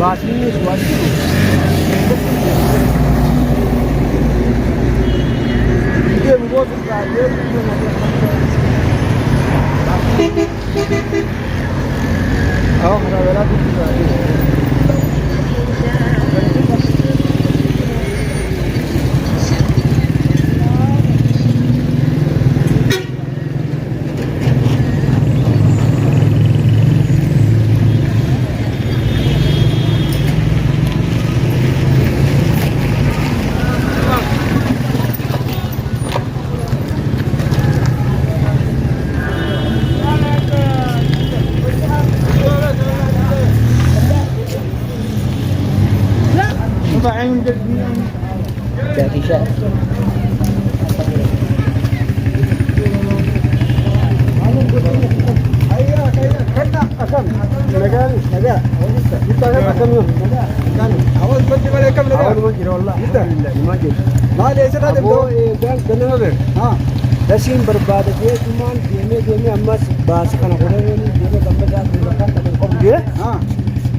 Baasni suatu. Dia membuat dia oh, ada tu juga. Dari siya. Dasin berbada dia cuma dia emas bahas kana kodanya dia tambah makan tapi dia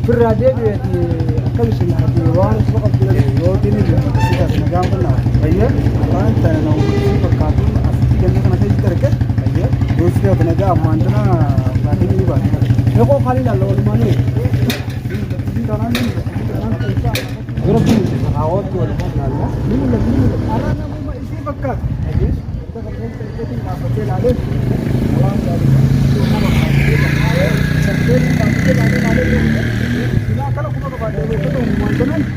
berada dia di akan sih di ruang sebab dia roti ni kita sengaja pun lah ayah apa tanah untuk kartun asli kan kan ada terke ayah दूसरे अपने का मानना बातें नहीं बात है को खाली ला लो माने ग्रुप आवत को ला ला नहीं लगी अरे ना मैं इसी पक्का ayah kita kerja itu apa dia lalu orang dari kalau kita kepada itu mungkin kalau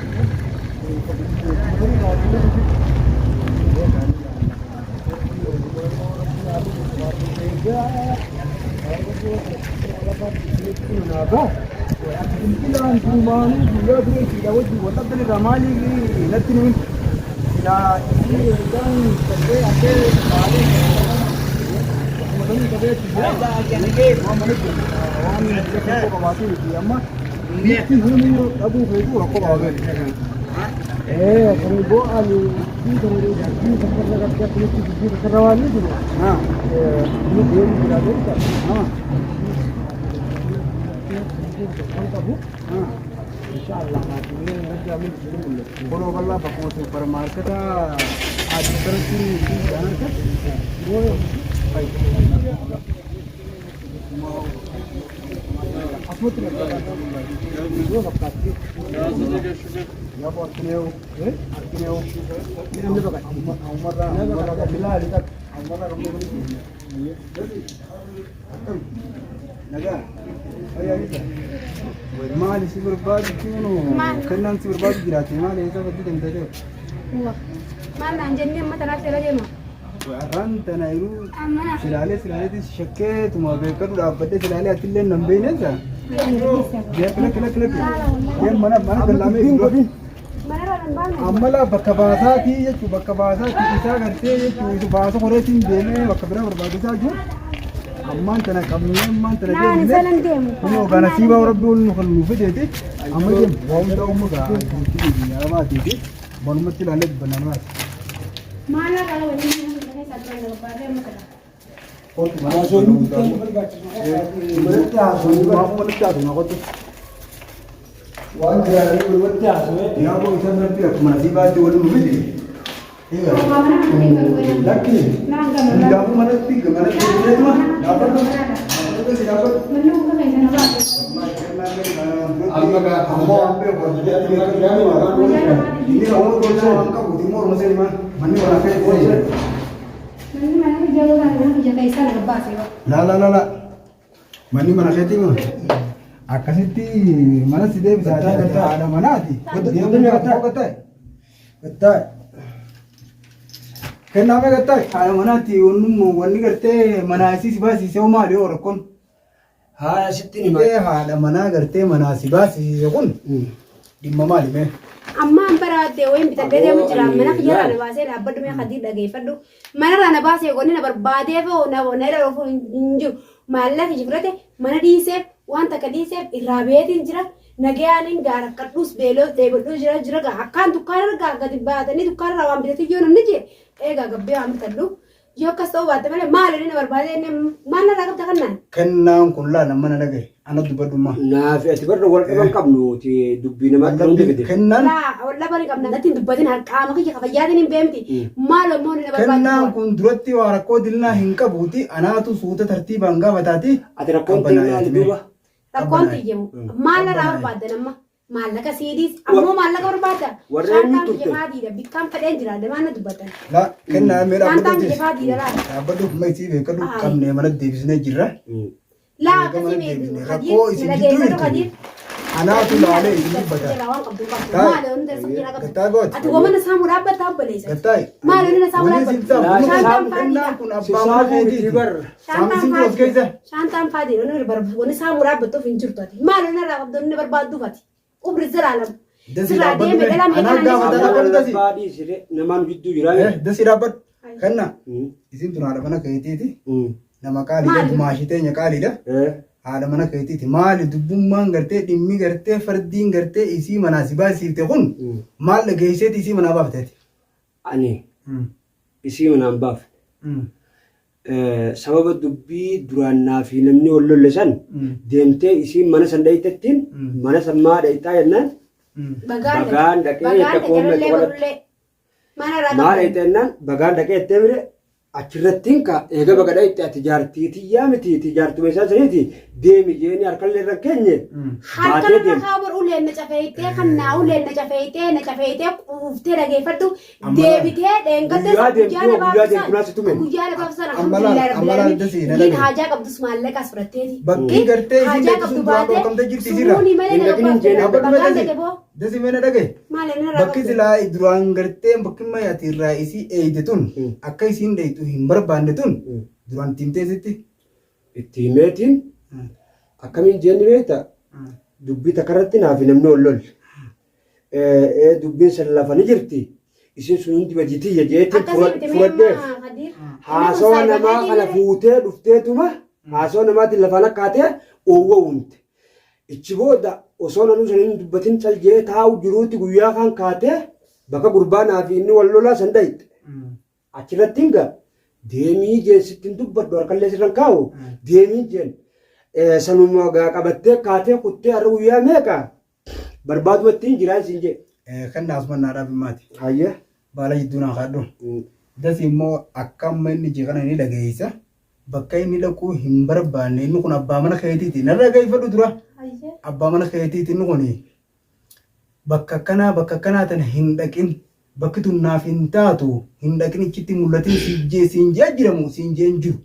bawa ni itu ini seperti kerja polisi di Sarawak ni tu, ini dia berada di sana, InsyaAllah nanti ni nanti kami dulu. Kalau kalau bagus supermarket ada terus ni jangan kan? Baik. Apa tu? Dua bakat. Ya buat kau, kau. Ini ambil bakat. Umar bila lihat Umar ramai ni. Naga. Ayah itu. Mal isi berbad itu, kenang isi berbad girat. Mal itu betul tentu je. Wah, mal anjingnya mata nak cakap je mah. Ran tanah itu silale itu syakit, tu mau berker dah betul silale atilnya nampak ni saja. Dia kelak. Dia mana dalamnya itu. Amala bakka bahasa ti, bakka bahasa ti kita kerja, itu bahasa korea ti dia ni bakka berapa berbahasa je. Amman tanah kami, amman tanah dia ni. Kalau gana siapa orang dulu kalau lupa jadi, amman dia bawa dah umur dah. Jadi apa jadi, baru mesti lalu benar. Mana kalau ini satu orang berapa macam? Oh, mana soal itu? Berita soal apa berita tu? Nak tu? Wajah ini berita soal. Ya, aku bisa nanti aku masih baca orang lupa jadi. Iya. Laki. Tidak aku mana tiga mana tiga tu mah. Dapat tu. Dapat tu dapat. Menung kan macam apa? Amma ka amma ampe berjaya tiga kali. Ini orang tu angka timur masih mana? Mana orang kaya kau je? Mana jauh kan? Mana jaga isan lepas ya? La. Mana kaya timur? Akasiti mana sih dia bisa ada mana ti? Dia punya kata. Kenapa kata? Ada mana ti? Unmu wani kerte mana sih sih semua dia orang kon. ها ستني ما هذا mana kerte mana sih kon. Di mama ni me. Amma ampara te oyin bitadde de mujra mana kiyara na base na abadu me khadi dage faddu mana rana base gonni na barbade fo na wona ro fo inju malla ki jibrate mana dise wanta kadise irabet injira nagayanin gara kadus belo de bodu jira ga akan dukar ga gadi badani dukar rawam bitati yo namne je ega gabbe am taddu Yoo akkas ta'uu baatte malee maal inni barbaade inni maal narraa qabda kannaan? Kennaan kun laa nama na dhagaye ana dubbadhummaa. Naaf ati barra wal qaban qabnu dubbii namatti ta'uu dibite. Kennaan. Laa walla bari qabna gatti dubbatin qaama kiyya kafayyaatiin hin beemti. Maal immoo inni barbaade? Kennaan kun duratti waa rakkoo dilnaa hin qabuuti anaatu suuta tartiibaan gaafataati. Ati rakkoon ta'e duuba. Rakkoon xiyyeemu maal narraa barbaadda nama? Maallaqa siidis ammoo maallaqa barbaada. Shaantaan biyya faadiidha bikkaan fedheen jira deemaan na dubbatan. La kennaa meedhaa Shaantaan biyya faadiidha laa. Dhaabbadhu kuma isii beekadhu qabnee mana deebisnee jirra. Laa akkasii meedu rakkoo isin jidduu anaatu laalee isin dubbata. Gattaa gooti. Ati wamana saamuu dhaabbataa obboleessa. Gattaayi. Maal inni na saamuu dhaabbata? Shaantaan faadiidha. Kun abbaa mana keetiiti barra. Saamisiin kun of keessa. Shaantaan faadiidha inni saamuu dhaabbattuuf hin jirtu ati. Maal inni irraa qabdu inni barbaadduuf ati. Ubri ziraalam. Siraa deeme dhala meeqaa namaan jidduu jira. Dasi dhaabbadhu. Kanna isin tun haadha mana keetiiti. Nama qaaliidha dumaashiteenya qaaliidha. Haadha mana keetiiti. Maali dubbummaan gartee dhimmi gartee fardiin gartee isii manaa si baasiifte kun maal dhageesseeti isii manaa baafteeti? Ani isii manaan baaf. Sababa dubbii duraannaa fi namni wal lolle san deemtee isiin mana san dhayxettiin mana san maa dhayxaa jennaan bagaan dhaqee itti koomee qoladhe maa dhayxee jennaan bagaan dhaqee itti bire achirrattiin ka eega baga dhayxee ati jaartiitii yaa miti jaartuma isaa saniiti deemi jeeni harkallee irra keenye baatee deemi. Harka uleen na cafeeytee kannaa uleen na cafeeytee quuftee dhageeffadhu deebitee dheengadda guyyaa labaafsan alhamdulillah haajaa qabdus maallaqas fudhatteeti. Bakki gartee isin qabdu baatee jirti sirra. Suuni malee na bagaan dhaqe boo. Dasi meena dhage. Bakki silaa duraan gartee bakki mayaati irraa isii eeyde tun akka isiin dheeytu hin barbaanne tun duraan timtee sitti. Itti himeetiin akkamiin jeenni beekta dubbii takkarratti naaf namni ol lol. Dubbiin san lafa ni jirti. Isin sun hundi wajjitiyya jeetiin fudhadheef. Haasawa namaa kana fuutee dhufteetuma haasawa namaatiin lafaan akkaatee oowwa uumte. Ichi booda osoo nanuu saniin dubbatiin caljee taa'u jiruutti guyyaa kan kaatee bakka gurbaa fi inni wal lolaa san dhayxe. Achirratti hinga deemii jeessittiin dubbadhu harkallee sirran kaa'u deemii jeen sanuma qabattee kaatee kuttee har'a guyyaa meeqa barbaadumatti hin jiraan siin jee. Kan naas mannaadhaaf himaati. Hayya. Baala jidduu naa kaadhu. Das immoo akka amma inni jeeqana ni dhageessa. Bakka inni dhaquu hin barbaanne inni kun abbaa mana keetiiti. Narra gaifadhu dura. Abbaa mana keetiiti inni kun bakka akkanaa tana hin dhaqin. Bakki tun naaf hin taatu hin dhaqin ichitti mul'atin siin jee jiramu siin jeen jiru.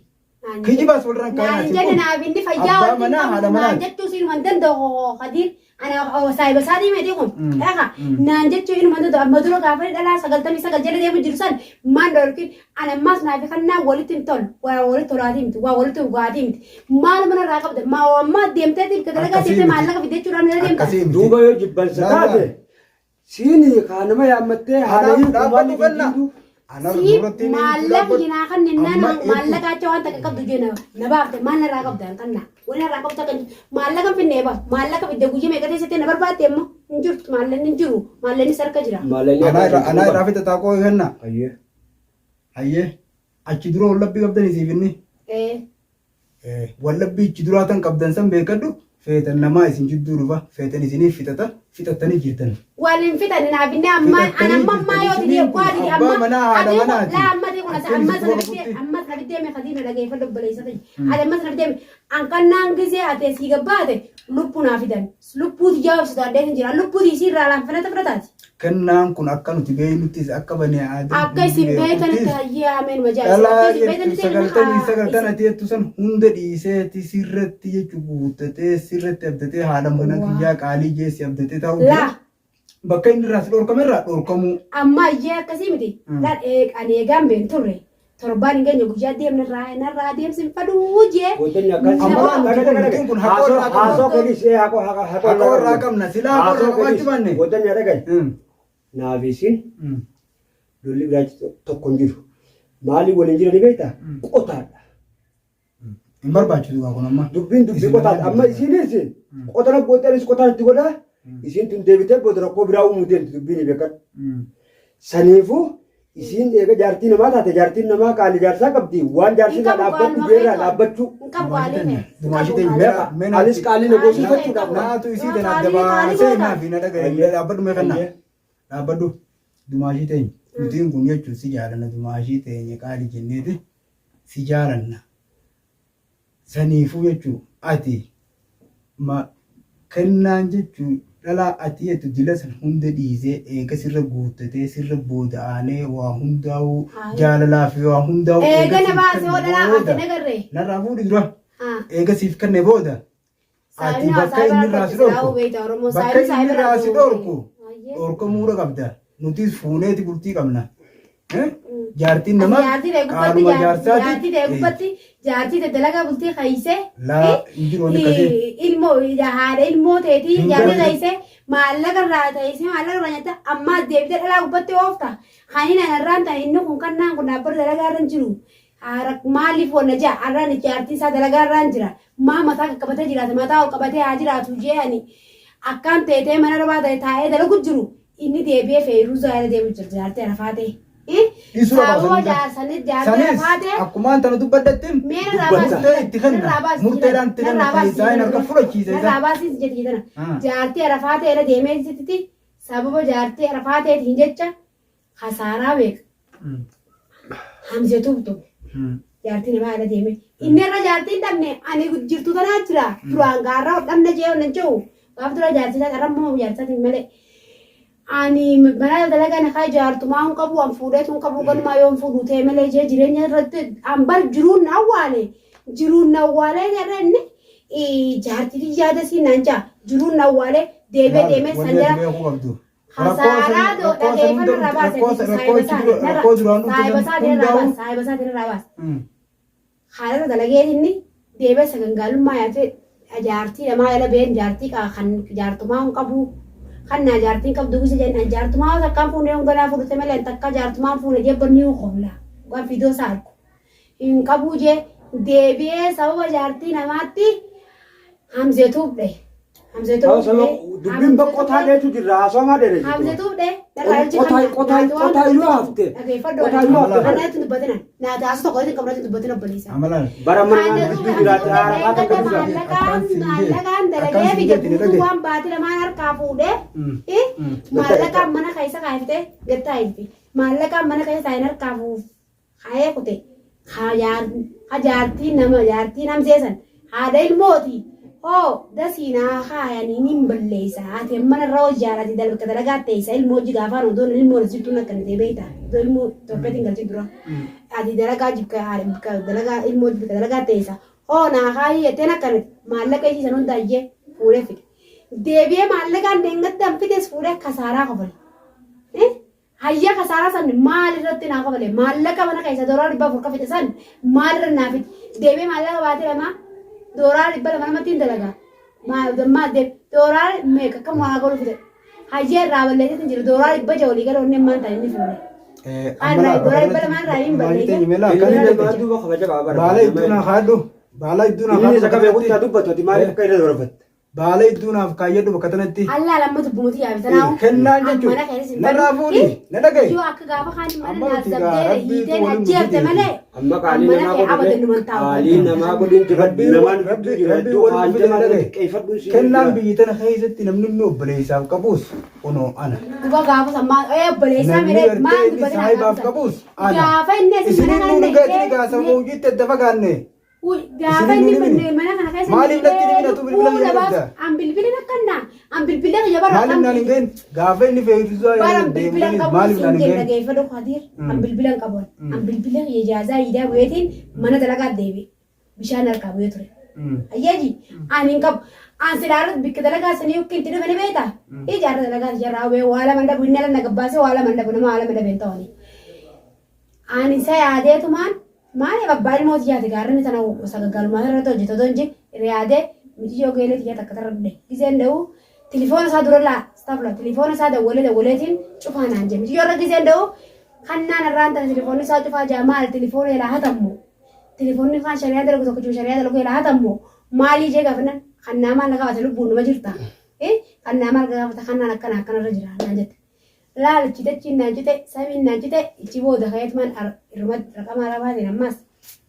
Kijibaas walirraan kaanaati. Naan jedhe naaf inni fayyaa waliin qabu naan jechuu siin waan danda'u Khadiir. Ana saayiba saatii meetii kun dhaqa naan jechuu inni waan danda'u amma dura gaafa dhalaa 99 jala deemu jiru san maan dhorkin ana ammaas naaf kannaa walitti hin tolu waa walitti tolaatii miti waa walitti dhugaatii miti maal mana irraa qabda maa ammaa deemteetiin dalagaa deemtee maallaqa fidachuudhaan ni deemta. Duuba yoo jibbansa taate siini kaanuma yaammattee haala hiikumaan fidu. Maallaqa jinaa kan ninnaan maallaqa acha waan takka qabdu jenna na baafte maal narraa qabdan kanna wani narraa qabda kan maallaqa finnee baaf maallaqa fidde guyyaa meeqa teessitee na barbaadde immoo hin jirtu maallaqni hin jiru maallaqni sarka jira. Anaa irraa fite taakoo kenna. Hayyee achi dura wallabbii qabdan isiif inni. Wallabbii ichi duraatan qabdan san beekadhu feetan namaa isin jidduu dhufa feetan isiniif fixattanii jirtan. Waliin fixan naaf inni ammaa yoo ta'e waadii ammas nabiddee mee fadii na dhageeffadhu obboleessa ta'e ammas nabiddee an kannaan gisee ate sii gabbaate lubbuu naa fidan lubbuuti jawaabsitu addee hin jira lubbuuti isii irraa laanfalata fudhataati. Kennaan kun akka nuti beeynuttis akka banii aadaa. Akka isin beekanitti hayyee ameen majaajila. Sagaltan ati jettu san hunda dhiiseeti sirratti jechuu guuttatee sirratti abdatee haadha mana kiyyaa qaalii jeessi abdatee taa'u. Bakka inni irraa si dhorkamerraa dhorkamuu. Amma iyyee akkasii miti. Ani eegaan been turre. Torbaan hin geenye guyyaa deemnarraa deemsin faduu jee. Haasoo keelisee haqoo irraa qabna silaa haqoo irraa qabaachuu baanne. Godanya dhagaye. Naafisiin lolli biraachi tokko hin jiru. Maaliif waliin jiranii beektaa? Qotaadha. Hin barbaachisu waa kun amma. Dubbiin dubbii qotaadha. Amma isiinis qotana gootanis qotaan itti godhaa. Isiin tun deebitee booda rakkoo biraa uumuu deemti dubbiin beekan. Saniifuu isin eega jaartii namaa taate jaartiin namaa qaali jaarsaa qabdi waan jaarsisaa dhaabbatu jeerraa dhaabbachuu Dumaashii teenya mena anis qaali na goosifachuudhaaf naatu isii tan adda baasee naaf hin dhagaye dhaabbadhu mee kanna dhaabbadhu dumaashii teenya nutiin kun jechuun si jaalanna dumaashii teenya qaali jenneeti si jaalanna saniifuu jechuun ati ma kennaan jechuun dhalaa ati jettu jila san hunda dhiisee eega sirra guuttatee sirra booda'anee waa hundaa'uu jaalalaa fi waa hundaa'uu eega na baasee oo dhalaa ati nagarree narraa fuudhi dura eega siif kenne booda ati bakka inni irraa si dhorku dhorkamuudha qabda nutis fuuneeti bultii qabna jaartiin nama qaaruma jaarsaati jaartii dalagaa bultii kaayisee laa injiroonni kasee ilmoo haadha ilmoo teetii jaartii kaayisee maallaqa irraa taayisee maallaqa irraa nyaata amma deebitee dhalaa gubbatti oofta hani nanarraan ta'e inni kun kannaan kun dhaabbata dalagaa irra jiru maaliif wanna jaa arraan jaartii isaa dalagaa irraan jira maa mataa qaqqabatee jiraata mataa ol qabatee haa jiraatu jeeni akkaan teetee mana rabaa ta'e taa'ee dalagu jiru inni deebi'ee feeruusaa irra deemu jira jaartii arafaatee. Sababa jaarsanis jaartii rafaatee akkumaan tana dubbaddattiin murtee itti kenna murteedhaan itti kenna keessaa hin harka fudhachiise Raabaasis jedhi jedhana jaartii rafaatee irra deemee jirti sababa jaartii rafaateetiin jecha hasaaraa beeka hamzee tubtu jaartii namaa irra deemee inni irra jaartii hin dhabne ani jirtu tanaa jira duraan gaarraa dhabne jee onnan jiru gaaf dura jaartii isaa qarrammoo jaartii malee. Ani mana dalagaa na kai jaartumaa hun qabu an fuudheetu hun qabu ganumaa yoo fuudhu ta'e malee jee jireenya irratti an bar jiruun na awwaale jarra inni jaartii yaada si naan jaa jiruun na awwaale deemee sanjara hasaaraa dhageeffan irraa baase saayibasaa irraa baase haala dalageen inni deemee sagangaalummaa yaate jaartii namaa yala been jaartii kan jaartumaa hun qabu. Kan jaartiin qabdu bisa jenna jaartumaa takkaan fuunee hunganaa fudhate malee takka jaartumaa fuunee jebbanni qobla waan fidoo saarku hin qabu je deebi'ee sababa jaartii namaatti hamzeetuuf dhe dubbiin boqqotaa dheetu jirra haasamaa dheere hamzeetuuf dhe qotaa iyyuu hafte kanatti dubbatinan naata as tokko itti qabnatti dubbatin obboleessa bara mana gidduu jiraate haaraa kan maallaqaan dalagee fi jedhu waan baati lamaan harkaa fuudhee maallaqaan mana keessa kaayifte gattaa ilfi maallaqaan mana keessa taayin harkaa fuuf kaayee kute jaartiin namseesan haadha ilmooti hoo dasiinaa kaayanii nin balleessa ati mana irraa hojjaarati dalga dalagaa teessa ilmoo jigaafaan odoon ilmoo sirtuun akkanatee beekta odoo ilmoo Itoophiyaatti galchi dura ati dalagaa jibka dalagaa ilmoo jibka dalagaa teessa hoo naa kaayii jetteen akkanatti maallaqa isiisan hundaayyee fuudhee fide deebi'ee maallaqaan deengatti hanfites fuudhee kasaaraa kofale hayya kasaaraa san maal irratti naa kofale maallaqa mana keessa dooraa 400 fide san maal irra naa fide deebi'ee maallaqa baatee lamaa dooraa 200 namatti dalagaa maal dooraa meeqa akka waa godhu fide hayya irraa balleesseetiin jira dooraa 100 walii gala onneen maan ta'e inni fuudhe dooraa 100 maan irraa hin balleesse baala idduun haadhu baala idduun haadhu isa kamee guddaa dubbatu ati maaliif akka irra dabarfatte baala idduunaaf kaayyadhu bakka tanatti Allah lammatu bumuti yaabitanaawu kennaan jechuun narraa fuudhi na dhagaye yoo akka gaafa kaanii mana naasabdee hiiteen ajjeefte malee amma qaalii namaa godhin jibadhu namaan jibadhu haanja malee qeeffadhu kennaan biyyi tana keessatti namni inni obboleessaaf qabus kunoo ana duba gaafa sammaa obboleessaa miree maal dubbatina saahibaaf qabus ana gaafa inni isin inni dhugaatti gaasa muujitti adda fagaanne gaafa inni mana kana keessa maaliif natti dhibinatu bilbila jedhamta an bilbilin akkanna an bilbila jabara maaliif naan hin ga'in gaafa inni fe'isuu baran bilbilan qabu siin jenna geeffadhu qadir an bilbilan qabu an bilbilan ijaazaa idaa bu'eetiin mana dalagaa deebi bishaan harkaa bu'ee ture ayyaji an hin qabu an silaarat bikka dalagaa sanii yookiin itti dhufanii beektaa ijaarra dalagaa jarraa bu'ee waa lama dhabu inni ala nagabbaasee waa lama dhabu nama waa lama dhabeen ta'anii an isa yaadeetumaan maali babbaan mootii yaate gaarreen tana sagaggalumaa irratti hojjetu donji riyaadee miti yoo geelee tiyyaa takka tarradde giseen da'u tilifoona isaa durallaa staafla tilifoona isaa dawwaleetiin cufaa naan jee miti yoo irra giseen da'u kannaan irraan tana tilifoonni isaa cufaa jaa maali tilifoona elaa hatammo tilifoonni kaan shariyaa dalagu tokko jiru shariyaa dalagu elaa hatammo maalii jee gaafannan kannaa maal gaafate lubbuun numa jirta kannaa maal gaafata kannaan akkana akkanarra jira naan jette laal chitachi najite sami najite ichibo da hayatman irmad raqama rabaadi namas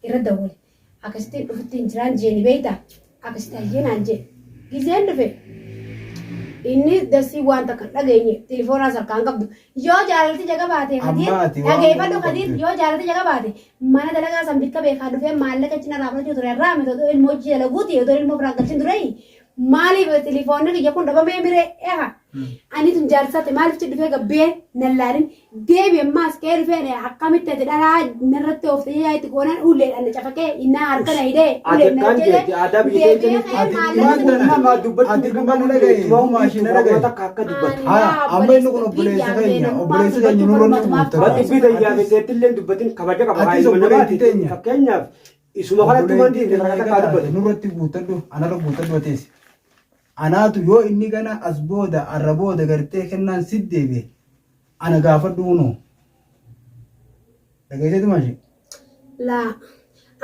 irada wal akasti ufti injiran jeni beita akasti ajena anje gizeen dhufe inni dasii waan takka dhageenye telefoonaa sarkaan qabdu yoo jaalatti jaga baate dhageeffadhu kadiir yoo jaalatti jaga baate mana dalagaa san bikka beekaa dhufee maallaqa cina raafachuu ture irraa miti otoo ilmoo hojii dalaguuti otoo ilmoo biraan galchin ture maaliif telefoonni kiyya kun dhabamee miree eha ani tun jaalsaate maaliif ci dhufee gabbee nallaalin deebi ammaas kee dhufee akkamitti ati dhalaa narratti ooftee yaa itti goonan ulleedhaan cafakee innaa harkana hidhee ulleen na jedhee amma inni kun obboleessa keenya nurra nutti fakkeenyaaf isuma kanatti wanti nurratti guutadhu anarra guutadhu ateesi anaatu yoo inni gana as booda arra booda gartee kennaan siddeebe ana gaafadhu uno dhageesseetu maashi laa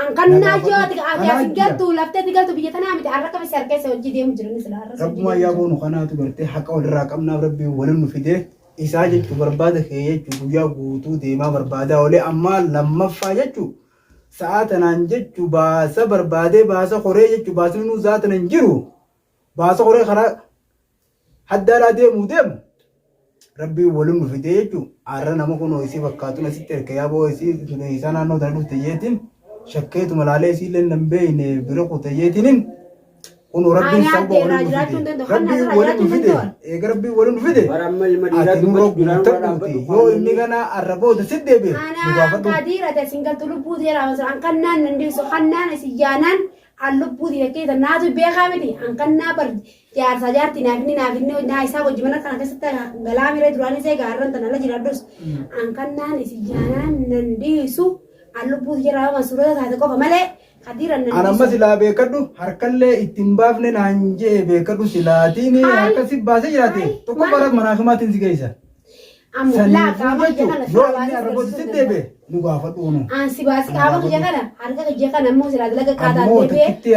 Angkana jooti ati asigatu lafte tigatu biyya tanaa miti arra kabe sarkeessa hojii deemu jirani sila arra rabbuma yaa boonu kanaatu gartee haqa walirraa qabnaaf rabbii waliin nu fide isaa jechuu barbaada kee jechuu guyyaa guutuu deemaa barbaadaa olee ammaa lammaffaa jechuu sa'a tanaan jechuu baasa barbaadee baasa koree jechuu baasni nuu zaatan hin jiru baasa koree karaa haddaadhaa deemuu deemu rabbii waliin nu fide jechuu arra nama kunoo isii fakkaatu nasitti erga yaa boo isii isaa naannoo tana dhufte jeetiin shakkeetu malaalee siillee nambeeyne bira qotayyeetinin kun rabbiin sabba rabbii waliin fide eega rabbii waliin fide ati nurra guuttadhuuti yoo inni kana arrabooda siddeebe ana kaadiirate singaltu lubbuu teeraa masoo ankannaan nandiisu kannaan isiyyaanaan an lubbuu teekeeta naatu beekaa miti ankannaa bar jaarsa jaarti naafni naa isaa wajji mana kana keessatti galaa miree duraanis eegaa arran tan ala jiraadhus ankannaan isiyyaanaan nandiisu alubbu jira masura taate qofa malee hadiran nan anamma silaa beekadhu harkallee ittiin baafne naan jee beekadhu silaatiin harkasi baasee jiraate tokko bara manaakamaatiin si geessa amulaa qaama jekana yoo inni arrabooti siddeebe nu gaafadhu unu ansi baasi qaama jekana harka jekana ammoo silaa dalaga qaadaa deebee titti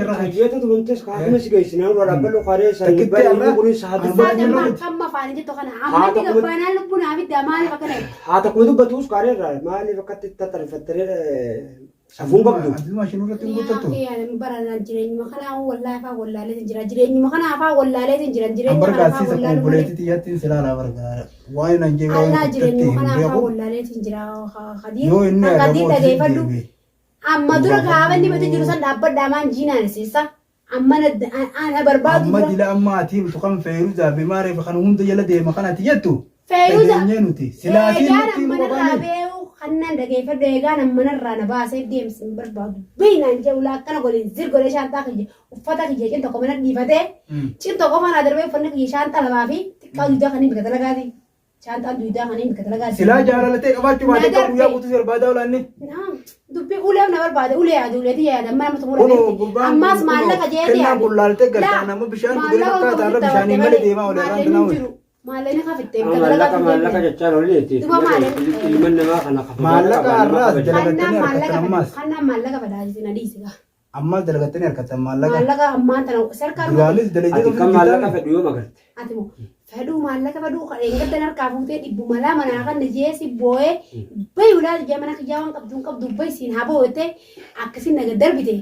irra ajjeeta tumuntes kaafuma si geessinaa warra ballo qaree sanii baay'ee kunis haadha kamma faani jetto kana amma diga baanaan lubbuun abidda maaliif akkana haata kuma dubbatus qaree irraa maaliif akkatti tattarifattaree safuun qabdu asuma shinuu irratti hin guutattu barana jireenyuma kanaa wallaahi faa wallaalee jira jireenyuma kanaa faa wallaalee jira jireenyuma kanaa faa wallaalee obboleettii yattiin silaalaa bargaara waan nan jee Allah jireenyuma kanaa faa wallaalee jira hadiin dhageeffadhu amma dura gaafanni mata jiru san dhaabbadhaa maan jiinaan seessa amma ana barbaadu amma dila amma atiim tuqan feeruuzaa fi maareef kan hunda jala deema kanatti jettu feeruuzaa nuti silaatiin nuti muqaanii kannan dhageeffadhu eegaan ammanarraa na baasee deemsin barbaadu beeynaan jee ulaa akkana godhin zirgolee shaantaa kiyya uffata kiyya cin tokko mana dhiifatee cin tokko fanaa darbee uffanni kiyya shaantaa labaa fi xiqqaa duudaa kaniin bika dalagaati shaantaan duudaa kaniin bika dalagaati silaa jaalalatee qabaachuu baatee kan guyyaa guutuu si barbaadaa olaanni dubbii uleef na barbaade ulee yaadu uleetii yaada amma nama tumura ammaas maallaqa jeeti yaadu kennaan kun laaltee galtaa nama bishaan gudee fakkaataa irra bishaanii malee deemaa olee irraan tanaa Malay kafitte maallaqa jechaan oliiti ilma namaa kana maallaqa arraas dalagatanii harkatan ammaas kana maallaqa fadaajisi na dhiisiga ammaas dalagatanii harkatan maallaqa ammaan tana sarkaan duraanis dalagee kan maallaqa fedhu yoo magarte ati moo fedhu maallaqa fedhu kadheengaddan harkaa fuutee dhibbu malaa manaa kan jeesi boo'ee bayi ulaa jee mana kiyyaa waan qabdu bayi siin haa boo'ete akkasiin naga darbite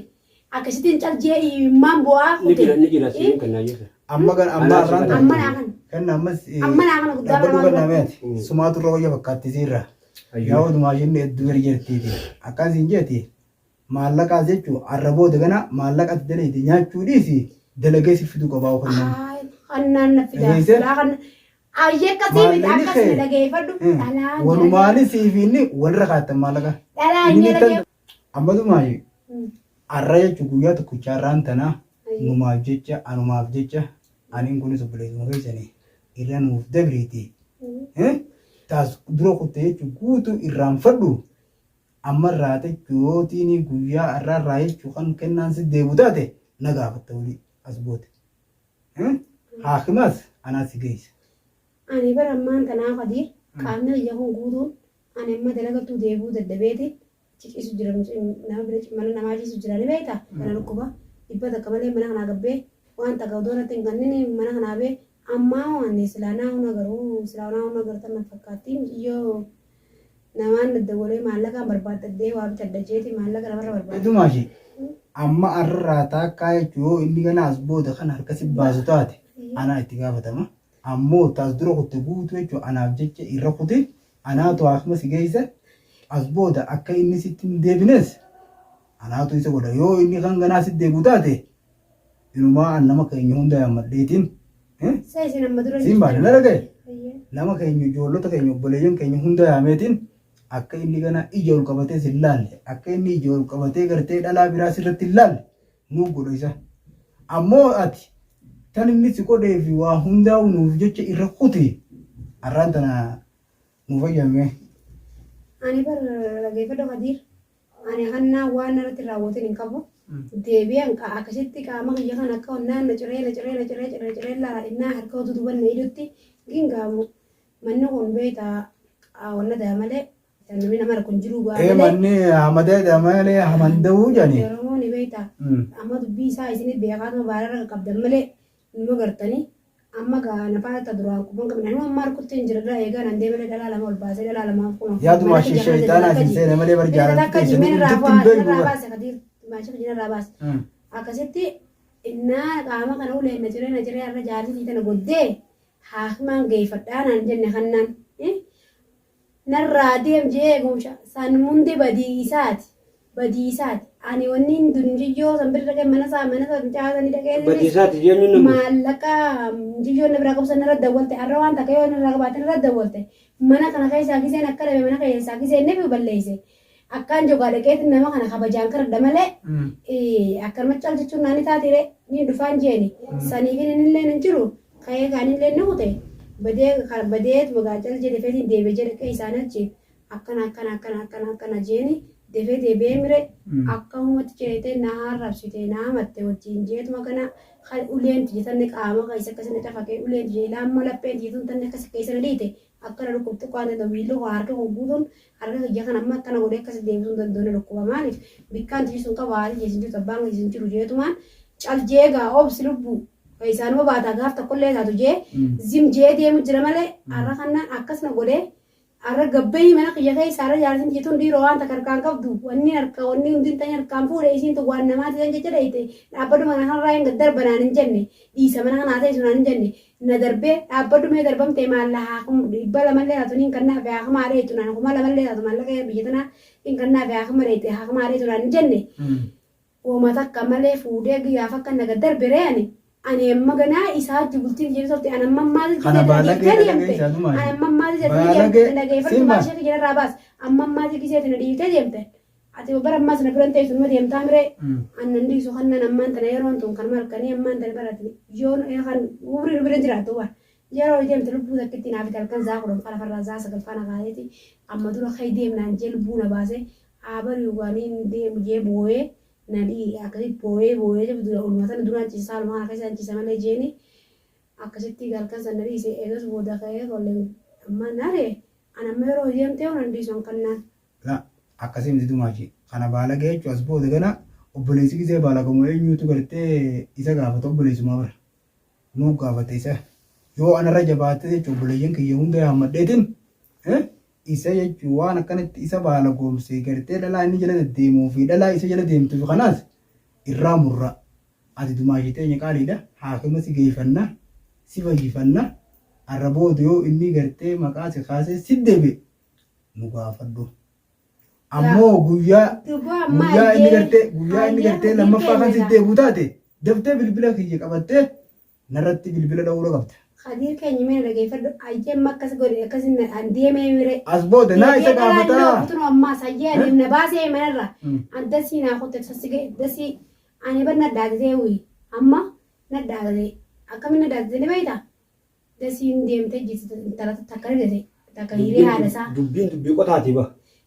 akkasitiin caljee immaan bu'aa ni jira siin kan naayyeessa amma arraan amma naakan kan ammas amma naakan guddaa dhabbadhu kan nameeti sumaatu irra wayya fakkaatti siirra yaa odumaa jenne hedduu gadi jirtiiti akkasiin jeeti maallaqaas jechuun arrabooda gana maallaqatti dalayti nyaachuu dhiisi dalagee si fidu qabaa ofannaan kannaan na fidaa kan ayyekkasii miti akkasii dhageeffadhu walumaanis siifinni walirra kaattan maallaqa ammadumaa arra jechuun guyyaa tokkichaa irraan tanaa numaaf jecha anumaaf jecha aniin kunis obboleessuma keessanii irra nuuf dabriiti taas dura kutte jechuun guutuu irraan fadhu amma irraa techootiin guyyaa irraa jechuu kan kennaan si deebu taate na gaafatta walii as boote haakimaas anaa si geessa. Ani bara ammaan tanaaf adii qaamni biyya kun guutuun ani amma dalagattuu deebuu daddabeeti ciqisu jira nama bira mana namaa ciisu jira ni beektaa kana dhukkuba dhibbata akka malee mana kanaa gabbee waan takka odoo natti hin kanneen mana kanaa bee Amma waan silaanaa hunda garuu silaanaa hunda gartan fakkaattiin yoo namaan daddabolee maallaqa barbaadadhee waa bitadha jeeti maallaqa namarra barbaada. Eedumaa ishee amma arraa taakkaa jechuun inni kana as booda kan harkasi baasu taate anaa itti gaafatama. Ammoo taas dura kutte guutuu jechuun anaaf jecha irra kute anaatu akkuma si geessa as booda akka inni sitti hin deebines anaatu isa godha yoo inni kan ganaa sitti deebi'u taate inumaa nama keenya hunda yaammadheetiin. Siin baadhi na dhagaye nama keenya ijoollota keenya obboleeyyan keenya hunda yaameetiin akka inni gana ija ol qabatee si laalle akka inni ija ol qabatee gartee dhalaa biraa sirratti laalle nuuf godha isa. Ammoo ati tan inni si godhee fi waa hundaa nuuf jecha irra kuti arraan tana nuuf fayyame. Ani barreeffadha Khadiir ani hannaa waan irratti raawwatin hin qabu. Deebi'an akkasitti qaama kiyya kan akka onnaan na ciree laa innaa harka utuu dubanna idutti gingaamu manni kun beektaa wanna daa malee namni nama kun jiru malee. Manni hamadee daa malee hamanda'uu jedhani. Yeroo ni beektaa amma dubbii isaa isinit beekaatuma baarara qabdan malee numa gartanii amma gaana paata duraan kubbaan qabna nama amma harkutti hin jirre eegaa nan deemee dhalaa lama ol baasee dhalaa lama kun. Yaaduma shayitaana asiin seenee malee barjaalan keessatti hin Macam jenis rabas. Akasitti innaa qaama kana ulee na jiree irra jaalli tana goddee haakimaan geeffadhaan jenne kannaan narraa deem jee eegumsa san mundi badiisaati ani wanni dunjiyyoo san bira dhaqee mana isaa caasanii dhaqee badiisaati jennuun maallaqa jiyyoo na bira qabsan irra dawwalte arra waan takka yoo irra qabaatan irra dawwalte mana kana keessaa giseen akka dhabe mana keessaa giseen nefi balleesse. Akkaan jogaa dhaqeetiin nama kana kabajaan karadha malee akkanuma caal jechuun naani taatire ni dhufaan jeeni saniifin innillee hin jiru ka'ee kaanillee ni hute badeet bagaa cal jedhe feetiin deebee jedhe akka isaan achi akkana jeeni defee deebee mire akka uumatti jeetee naa rabsite naa matte wajjin jeetuma kana uleen tijetanne qaama keessa akkasina cafaqee uleen tijee laamma lapheen tijetuun tanne akkas keessa dhiite akkana dhukkubtu qaante dhabiillu harka guutuun harka kiyya kan amma akkana godhee akkas deebisuun danda'u dhukkuba maaliif bikkaan tijisuun qaba haali jeesin jiru abbaan jeesin jiru jeetumaan cal jeegaa obsi lubbu isaanuma baataa gaaf tokkollee taatu jee zim jee deemu jira malee har'a kannaan akkasuma godhee har'a gabbee mana kiyya keessa har'a jaalsin jeetuun dhiiroo waan takka harkaan qabdu wanni hundi ta'e harkaan fuudhee isiin waan namaati kan jecha dheeyite dhaabbadhu mana kanarraa hin gaddarbanaan hin jenne dhiisa mana kanaa ta'e sunaan hin jenne na darbee dhaabbadhu mee darbamtee maallaa dhibba lamallee taatu niin kannaa fi haakama adee tunaan kuma lamallee taatu maallaqa biyya tanaa niin kannaa fi haakama dheeyite haakama adee tunaan hin jenne uumata akka malee fuudhee guyyaaf akka na gaddarbe re'ani ani amma ganaa isaa jibultiin jedhu sorti ani amma maali amma maali gisee na dhiibtee deemte ati bara ammas na biran ta'e sunuma deemtaa mire annan dhiisu kannan ammaan tana yeroon tun kan malkanii ammaan tana barate yoon kan umrii bira jiraatu waan yeroo deemte lubbuu takkitti naaf halkan zaa kudhan fara farraa zaa sagal fana kaayeeti amma dura kay deemnaan jee lubbuu na baase aabari waaniin deemu jee booyee nadi akkasitti booyee jabdu ulmatan duraan ciisaa lumaa akka isaan ciisa malee jeeni akkasitti galkan sanadii isee eegas booda ka'ee tolleen amma naare ana amma yeroo deemtee waan dhiisuun kannaan. Akkasiin didumaati kana baala geechu as booda gana obboleessi gisee baala gamoo eenyuutu gartee isa gaafata obboleessuma bara nuu gaafate isa yoo anarra jabaate jechuun obboleeyyan kiyya hunda yaammadheetiin isa jechuun waan akkanatti isa baala goomsee gartee dhalaa inni jala deddeemuu fi dhalaa isa jala deemtuuf kanaas irraa murra ati dumaashii teenya qaaliidha haakima si geeffanna si fayyifanna arra booda yoo inni gartee maqaa si kaasee si deebe nu gaafadhu. Ammoo guyyaa inni gartee lammaffaa kan si deebi'u taate daftee bilbila kiyya qabattee narratti bilbila dha'uura qabda. Khadiir keenya mee dhageeffadhu ayyeen akkas godhe akkasin deemee mire. As booda naa isa gaafataa. Kutuun ammaa sayyee adeemna baasee manarra addasii naa kutte sassige dasii ani bar naddaatee wuyi amma naddaatee akkamiin naddaatee ni beektaa dasiin deemtee jirti takka argate takka hiree haadha isaa. Dubbii qotaati ba.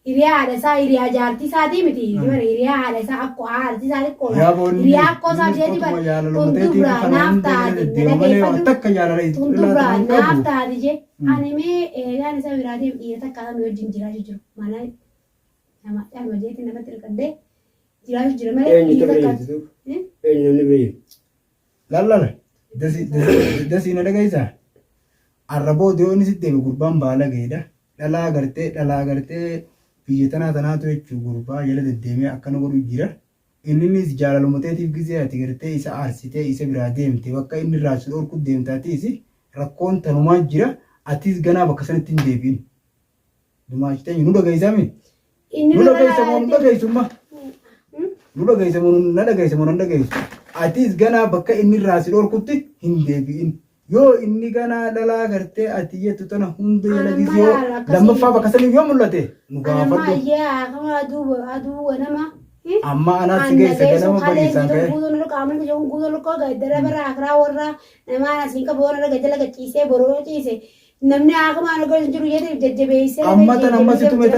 Hiriyaa haadha isaa hiriyaa jaartii isaatii miti hiriyaa haadha isaa akkoo haadha isaatii qola hiriyaa akkoo isaa isheetii bara tunduraa naaf taati tunduraa naaf taati je ani mee eegaan isa biraatiif dhiira takka kan wajjin jiraachuu jiru mana nama dhalma jeetii namatti hirkadhee jiraachuu jira malee dhiira takka eenyu namni bira jiru. Lallana Dasii na dhagaysaa? Arraboo deemuun sitti deeme gurbaan baala ga'edha. Dhalaa gartee biyya tanaatu jechuun gurbaa jala deddeemee akkana godhu jira. Innis jaalalummateetiif gisee ati gartee isa aarsitee isa biraa deemte bakka inni irraa si dhorku deemtaatiis rakkoon tanumaa jira. Atis ganaa bakka sanatti hin deebiin. Dumaashitee nu dhagaysame? Nu dhagaysamoo nu dhagaysummaa? Nu dhagaysamoo na dhagaysamoo na dhagaysu. Atis ganaa bakka inni irraa si dhorkutti hin deebiin. Yoo inni ganaa dhalaa gartee ati jettu tana hunda jala gisee lammaffaa bakka saniif yoo mul'ate nu gaafadhu. Amma anaas geessa ganama bariisaan ka'e. Namni akkuma argaa jiru jedhee jajjabeessee. Amma tan amma situme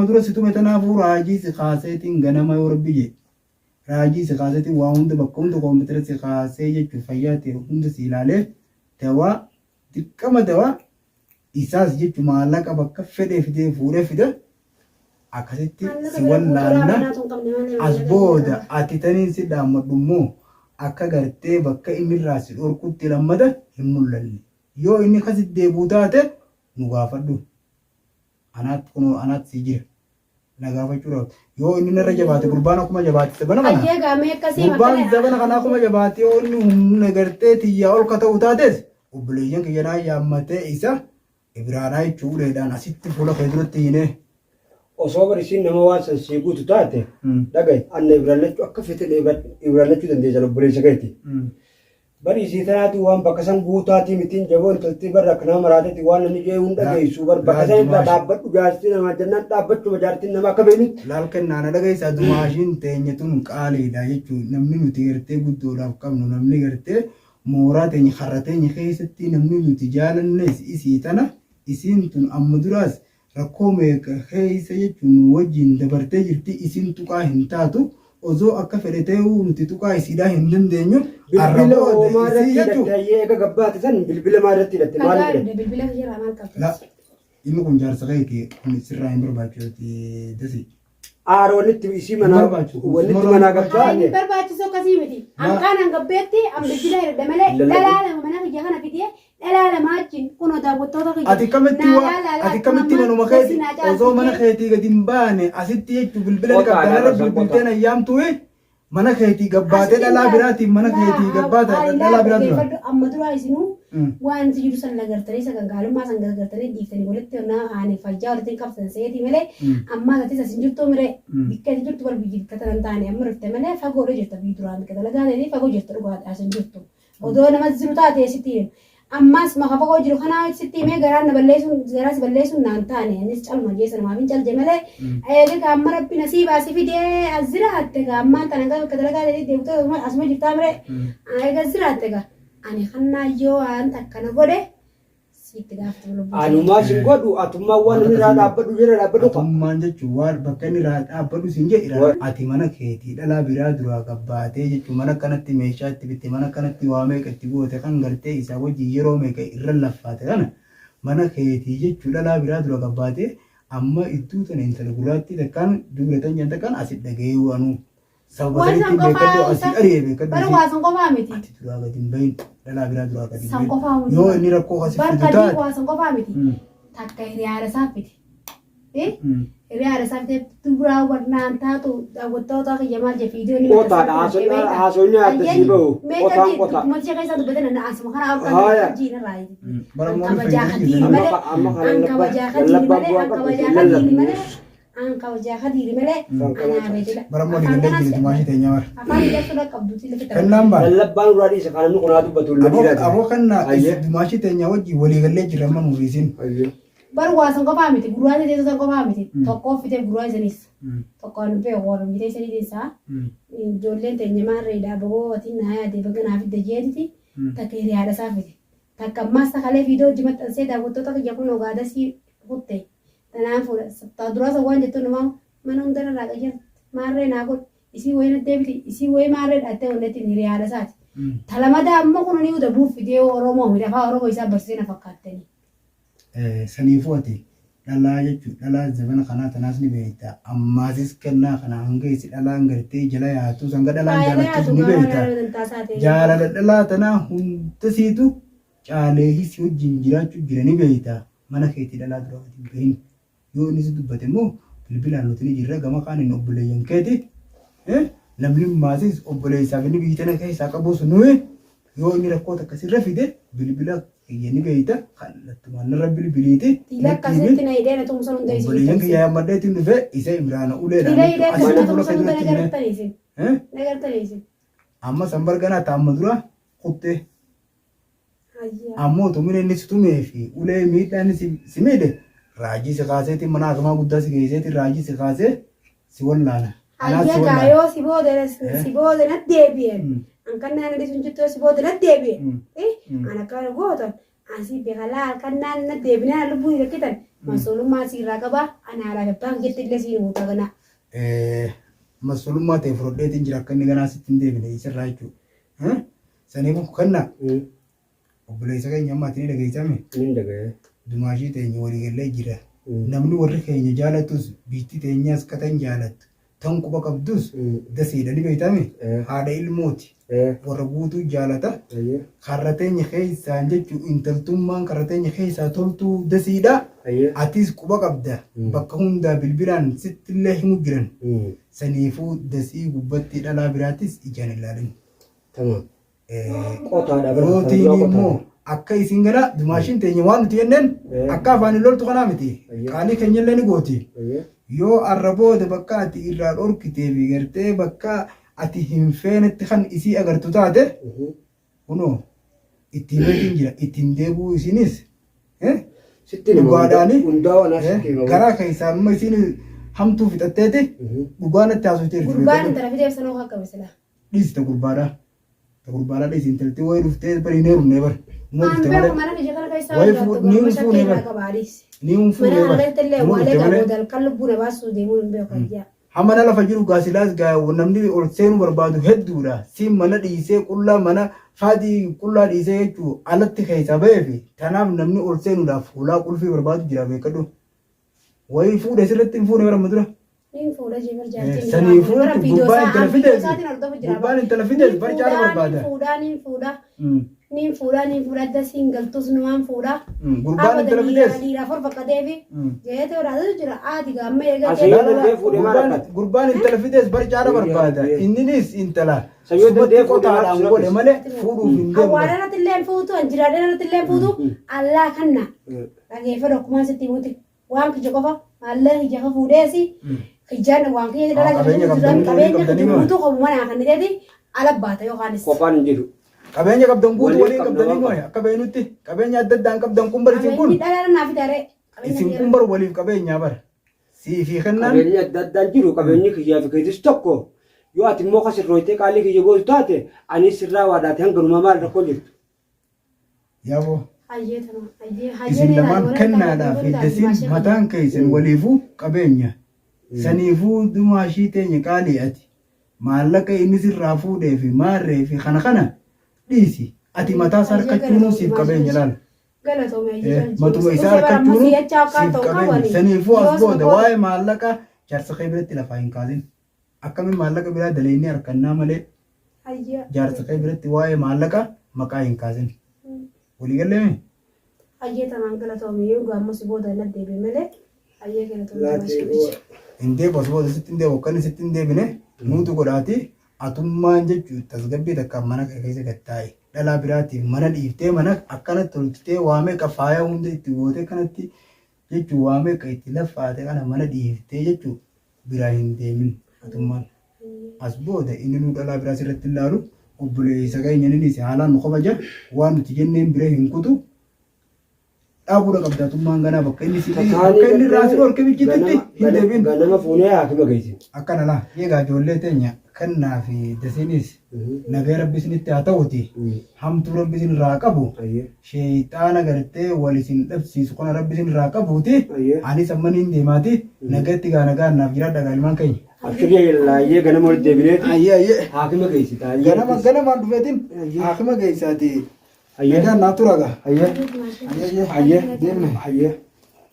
dura situme tanaafuu raajii si kaaseetiin ganama yoo rabbi jedhe. Raajii si kaaseetiin waa hunda bakka hunda koompitara si kaasee jechuun fayyaa ta'e hunda si ilaalee dawaa dirqama dawaa isaas jechuun maallaqa bakka fedhee fidee fuudhee fida. Akkasitti si wallaanna as booda ati taniin si dhaammadhu immoo akka gartee bakka inni irraa si dhorkutti lammata hin mul'anne. Yoo inni akkasitti deebuu taate nu gaafadhu. Anaatti si jira. Na gaafachuudhaaf. Yoo inni narra jabaate gurbaan akkuma jabaate sabana kana. Gurbaan sabana kana akkuma jabaate yoo inni humna gartee xiyyaa ol ka ta'u taates obboleeyyan kiyyanaa yaammatee isa ibiraadhaa jechuudhaan asitti fuula kee duratti hinee. Osoo barisiin nama waan sansii guutu taate dhagaye anna ibraalachuu akka fete ibraalachuu dandeessa obboleessa keeti. Barisii tanaatu waan bakka san guutaatii mitiin jaboon toltii barra akka nama maraatetti waan namni jee hunda geessu bakka san irraa dhaabbadhu jaartii nama jennaan dhaabbachuu jaartiin nama akka beeknutti. Laal kennaana dhagayeessa dumaashiin teenya tun qaaliidha jechuun namni nuti gartee guddoodhaaf qabnu namni gartee mooraa teenya har'a teenya keessatti namni nuti jaalannes isii tana isiin tun amma duraas. Rakkoo meeqa keessa jechuun wajjin dabartee jirti isin tuqaa hin taatu osoo akka fedhatee nuti tuqaa isiidhaa hin dandeenyu. Bilbila oomaa irratti hidhattee eega gabbaate san bilbila maa irratti hidhatte maal hidhatte? Bilbila jira maal qabdi? Inni kun jaarsa keeti kun sirraa hin barbaachisu dasi. Wanitti isii manaa wanitti manaa gabbaa. Inni barbaachisu akkasii miti. Ankaan hangabbeetti an bilbila hidhadhe malee dhalaa lama mana kiyya kana fidee dhalaa lama wajjin kunoo daawwattoota kiyya. Ati kamitti manuma keeti osoo mana keetii gadi hin baane asitti jechuun bilbila qabdanarra bilbilteen ayyaamtu mana keetii gabbaatee dhalaa biraatiin mana keetii gabbaata dhalaa biraa dura. Amma duraa isinuu wanti jiru san lagartanii sagangaalummaa san gargartanii dhiiftanii walitti onnaa aanee fayyaa walitti qabsan seetii malee amma gatis asin jirtu mire bikka ati jirtu bar biyyi bikka tanan taane amma rufte malee fagoo jirta biyyi duraan bikka dalagaa ta'anii fagoo jirta dhugaadha asin jirtu. Odoo nama jiru taate sitti ammas maka fagoo jiru kanaa sitti himee garaan garaas balleessuun naan taane innis calma jeessa namaaf hin calje malee eega amma rabbi nasii baasii fidee as jiraatte ammaan tana bikka dalagaa ta'anii deemtee asuma jirtaa mire eega jiraatte gaa. Ani kanaa yoo wanta akkana godhe sitti gaafatu lubbuu. Anumaa sin godhu atummaa waan inni irraa dhaabbadhu jira dhaabbadhu qaba. Atummaan jechuun waan bakka inni irraa dhaabbadhu sin jedhe ati mana keetii dhalaa biraa duraa gabbaatee jechuun mana kanatti meeshaa itti bitte mana kanatti waa meeqa itti goote kan gartee isaa wajjin yeroo meeqa irra laffaate kana mana keetii jechuun dhalaa biraa dura gabbaatee amma ittuu tana intala gurraatti takkaan dubratan jan takkaan asit dhagee waanuu. Sababa sanitti beekadhu asii ari'ee beekadhu. Bara waa san qofaa miti. Ati duraa gadi hin bahin dhalaa biraa duraa gadi hin San qofaa miti. Yoo inni rakkoo kasi fidu taate. Barka waa san qofaa miti. Takka hiriyaara saafiti. Hiriyaara saafiti duraa warnaan taatu daawwattoota kiyya maal jee fiidiyoo ni qotaadha haasonni adda sii bahu qotaan qotaa. Mati keessa dubbatan na asuma kana akka jiina raayi. Kabajaa hadiiri malee an kabajaa hadiiri malee an kabajaa hadiiri malee. Angka wajah hadir malah anak betul. Berapa di gede gitu masih tanya mar. Apa dia sudah kabduti lebih terus. Kenapa? Leban uradi sekarang nu kuna tu betul lebih lagi. Aku kan di masih tanya wajib wali gede jiraman murisin. Baru wasan kau paham itu, guru aja dia tuh kau paham itu. Toko fitnya guru aja nih. Toko nupe orang kita sini desa. Jolen tanya mar reda bawa watin naya dia bagian afid dia jadi ti. Tak kiri ada safit. Tak kemas tak kali video jimat saya dah foto tak jago noga ada si putih. Tanah pura, tadura sawan jatuh nama mana undara raga jan, marre nagot, isi wae nanti beti, isi wae marre ate udah tiniri ada saat. Thalamada amma kono ni udah buff video oromo, mira fa oromo isa bersih nafak katte ni. Sanifu ati, dhalaa jechuudha. Dhalaa zabana kanaa tanaas ni beekta. Ammaasis kennaa kana hanga isi dhalaan gartee jala yaatu hanga dhalaan jaalattus ni beekta. Jaalala dhalaa tanaa hundasiitu caalee hisi wajjin jiraachuu jira ni beekta. Mana keetii dhalaa dura wajjin gahin. Yoo innis dubbate immoo bilbilaan nuti ni jirra gama kaaniin obboleeyyan keeti. Namni maasis obboleessaaf inni biyyi tana keessaa qabus nuyi yoo inni rakkoota akkasirra fide bilbila ni beeyta kallattumaan irra bilbiliiti. Akkasitti na hidhee na tumsan hunda isii. Obboleeyyan kiyyaa maddeetiin dhufe isa Imraana uleedhaan. Asirra tumsan hunda nagartaniisin. Amma sanbar ganaa taa'amma dura kuttee. Ammoo tumine inni si tumee fi ulee miidhaan si miidhe raajii si kaaseetiin mana hakamaa guddaa si geesseetiin raajii si kaasee si wallaana. Ayya gaayoo si booda na deebi'een. Kannaan inni sun jittoo si booda na deebi'een. Ana kana gootan asii beekalaa kannaan na deebinaa lubbuu hin rakkitan. Masolummaa si irraa qabaa ana alaa gabbaan jetti illee si himuuta kana. Masolummaa ta'e fudhadheetiin jira akka inni ganaa sitti hin deebine isirraa jechuudha. Saniif kannaa obboleessa keenya ammaatiin dhageessame. Inni dhaga'ee. Dumaashii teenya walii galee jira. Namni warri keenya jaalatus biitti teenyaas katan jaalattu. Tan quba qabdus dasiidha ni beektame haadha ilmooti warra guutuu jaalata karra teenya keessaan jechuun intaltummaan karra teenya keessaa toltuu dasiidha atis quba qabda bakka hundaa bilbilaan sittillee himu jiran saniifuu dasii gubbatti dhalaa biraatis ijaan ilaalin. Rootiin immoo akka isin gara dumaashiin teenya waan nuti jenneen akka afaan loltu kanaa miti qaalii keenya illee ni gooti. Yoo arrabooda bakka ati irraa dhorkitee fi gartee bakka ati hin feenetti kan isii agartu taate kunoo ittiin beekin jira ittiin deebuu isinis dhugaadhaani garaa keessaa amma isiin hamtuu fixatteeti dhugaan itti haasofteerti. Gurbaan intala fideef sanoo akka misila. Dhiisita gurbaadhaa. Gurbaadhaa dhiisi intalti wayii dhuftee bari hin heerumne bara. Hamana lafa jiru gaasilaas namni ol seenuu barbaadu hedduudha. Siin mana dhiisee qullaa mana faadii qullaa dhiisee jechuun alatti keessaa bahee fi kanaaf namni ol seenuudhaaf fuulaa qulfii barbaadu jira beekadhu. Wayii fuudhee sirriitti hin fuune bara madura. Saniifuu gubbaan intala fidees barcaala barbaada. Niin fuudhaa dasiin galtus numaan fuudhaa. Gurbaan intala fidees. Dhiiraaf ol bakka deebi. Jeetee waraatu jira aadi gaamma eegatee. Gurbaan intala fidees barcaala barbaada. Inninis intala. Subatti qotaadhaan godhe malee fuudhuuf hin deemu. Awwaala irratti illee fuutu anjiraadhaan irratti illee fuutu allaa kanna. Dhageeffadhu akkuma sitti himuti. Waan kija qofa mallee ija ka fuudheesi. Kijaan waan kiyya dhala qabeenya kija guutuu qabu manaa kan ta'eeti ala baata yookaanis. Qophaan jiru. Qabeenya qabdan guutuu waliin qabdanii mooye akka beenutti qabeenya adda addaan qabdan kun bari isin kun. Qabeenyi dhala naaf idaaree. Isin kun bar waliif qabeenyaa bara. Siifii kennaan. Qabeenyi adda addaan jiru qabeenyi kiyyaa fi keetis tokko yoo ati immoo kasirrooytee qaalii kiyya gootu taate ani sirraa waadaate hanga numaa maal rakkoo jirtu. Yaaboo. Isin lamaan kennaadhaa fi dasiin mataan keessan waliifuu qabeenya. Saniifuu dumaashii teenya qaalii ati maallaqa inni sirraa fuudhee fi maarree fi kana dhiisi ati mataa isaa harkachuun siif qabeenya laala. Matuma isaa harkachuun siif qabeenya. Saniifuu as booda waa'ee maallaqa jaarsa kee biratti lafaa hin kaasin. Akkamiin maallaqa biraa daleennee harkannaa malee jaarsa kee biratti waa'ee maallaqa maqaa hin kaasin. Walii galleeme? Hayyee tanaan galatoomee yoo gaammas booda na deebi'e malee hayyee galatoomee. Indee booda sitti indee wakkan sitti indee bine nuutu godhaati atummaan jechuun tasgabbii takka mana keessa gattaa'e dhalaa biraatiif mana dhiiftee mana akkanatti tolchitee waamee faaya hunda itti gootee kanatti jechuun waamee itti laffaate kana mana dhiiftee jechuun biraa hin deemin atummaan. As booda inni nu dhalaa biraas irratti ilaalu obboleessa keenya inni haalaan nu kabaja waan nuti jenneen bira hin kutu. Dhaabura qabdaatummaan ganaa bakka inni si bakka inni raasii ol kabichitti hin deebiin. Ganama fuunee haakima geessin. Akkana laa eegaa ijoollee teenya kannaa fi dasiinis nagaa rabbi isinitti haa ta'uti hamtuu rabbi isin irraa qabu sheexaana gartee wal isin dhabsiisu kana rabbi isin irraa qabuuti anis amma niin deemaati nagatti gaa nagaa naaf jiraadha gaalmaan keenya. Akkiree laayyee ganama walitti deebineeti haakima geessita. Ganamaan dhufeetiin haakima geessaati. Nagaan naa turaga. Hayyee deemne.